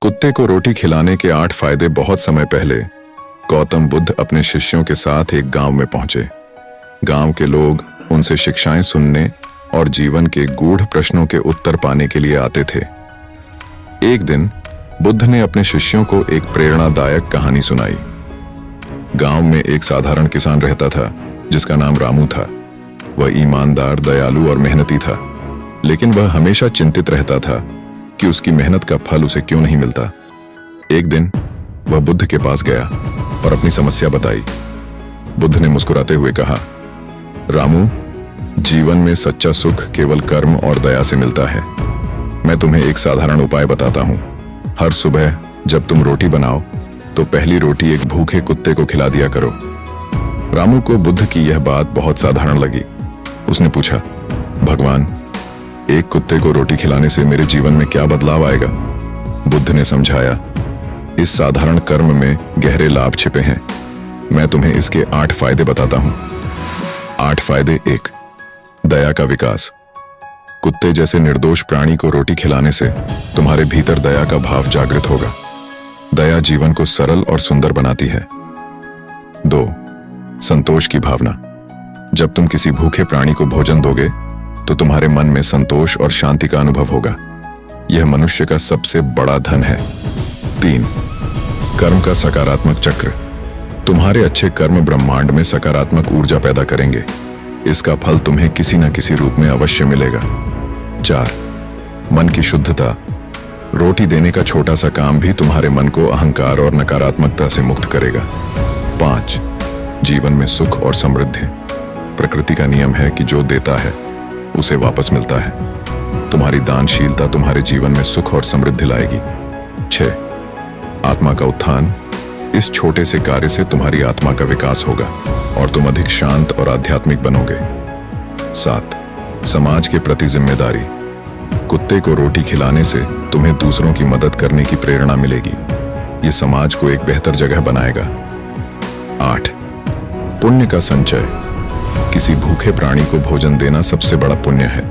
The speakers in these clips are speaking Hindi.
कुत्ते को रोटी खिलाने के 8 फायदे। बहुत समय पहले गौतम बुद्ध अपने शिष्यों के साथ एक गांव में पहुंचे। गांव के लोग उनसे शिक्षाएं सुनने और जीवन के गूढ़ प्रश्नों के उत्तर पाने के लिए आते थे। एक दिन बुद्ध ने अपने शिष्यों को एक प्रेरणादायक कहानी सुनाई। गांव में एक साधारण किसान रहता था जिसका नाम रामू था। वह ईमानदार, दयालु और मेहनती था, लेकिन वह हमेशा चिंतित रहता था कि उसकी मेहनत का फल उसे क्यों नहीं मिलता। एक दिन वह बुद्ध के पास गया और अपनी समस्या बताई। बुद्ध ने मुस्कुराते हुए कहा, रामू, जीवन में सच्चा सुख केवल कर्म और दया से मिलता है। मैं तुम्हें एक साधारण उपाय बताता हूं। हर सुबह जब तुम रोटी बनाओ तो पहली रोटी एक भूखे कुत्ते को खिला दिया करो। रामू को बुद्ध की यह बात बहुत साधारण लगी। उसने पूछा, भगवान, एक कुत्ते को रोटी खिलाने से मेरे जीवन में क्या बदलाव आएगा? बुद्ध ने समझाया, इस साधारण कर्म में गहरे लाभ छिपे हैं। मैं तुम्हें इसके 8 फायदे बताता हूं। 8 फायदे। 1, दया का विकास। कुत्ते जैसे निर्दोष प्राणी को रोटी खिलाने से तुम्हारे भीतर दया का भाव जागृत होगा। दया जीवन को सरल और सुंदर बनाती है। 2, संतोष की भावना। जब तुम किसी भूखे प्राणी को भोजन दोगे तो तुम्हारे मन में संतोष और शांति का अनुभव होगा। यह मनुष्य का सबसे बड़ा धन है। 3, कर्म का सकारात्मक चक्र। तुम्हारे अच्छे कर्म ब्रह्मांड में सकारात्मक ऊर्जा पैदा करेंगे। इसका फल तुम्हें किसी न किसी रूप में अवश्य मिलेगा। 4, मन की शुद्धता। रोटी देने का छोटा सा काम भी तुम्हारे मन को अहंकार और नकारात्मकता से मुक्त करेगा। 5, जीवन में सुख और समृद्धि। प्रकृति का नियम है कि जो देता है उसे वापस मिलता है। तुम्हारी दानशीलता तुम्हारे जीवन में सुख और समृद्धि लाएगी। 6, आत्मा का उत्थान। इस छोटे से कार्य से तुम्हारी आत्मा का विकास होगा और तुम अधिक शांत और आध्यात्मिक बनोगे। 7, समाज के प्रति जिम्मेदारी। कुत्ते को रोटी खिलाने से तुम्हें दूसरों की मदद करने की प्रेरणा मिलेगी। ये समाज को एक बेहतर जगह बनाएगा। 8, पुण्य का संचय। किसी भूखे प्राणी को भोजन देना सबसे बड़ा पुण्य है।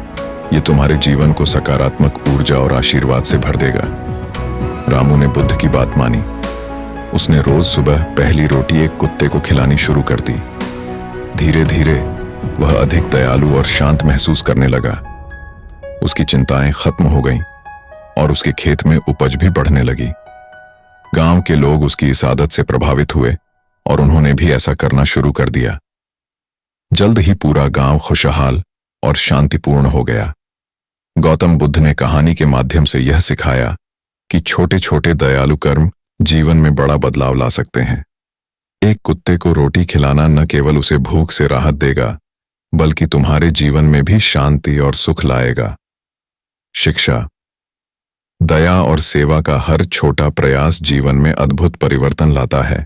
यह तुम्हारे जीवन को सकारात्मक ऊर्जा और आशीर्वाद से भर देगा। रामू ने बुद्ध की बात मानी। उसने रोज सुबह पहली रोटी एक कुत्ते को खिलानी शुरू कर दी। धीरे धीरे वह अधिक दयालु और शांत महसूस करने लगा। उसकी चिंताएं खत्म हो गईं और उसके खेत में उपज भी बढ़ने लगी। गांव के लोग उसकी इस आदत से प्रभावित हुए और उन्होंने भी ऐसा करना शुरू कर दिया। जल्द ही पूरा गांव खुशहाल और शांतिपूर्ण हो गया। गौतम बुद्ध ने कहानी के माध्यम से यह सिखाया कि छोटे छोटे दयालु कर्म जीवन में बड़ा बदलाव ला सकते हैं। एक कुत्ते को रोटी खिलाना न केवल उसे भूख से राहत देगा, बल्कि तुम्हारे जीवन में भी शांति और सुख लाएगा। शिक्षा। दया और सेवा का हर छोटा प्रयास जीवन में अद्भुत परिवर्तन लाता है।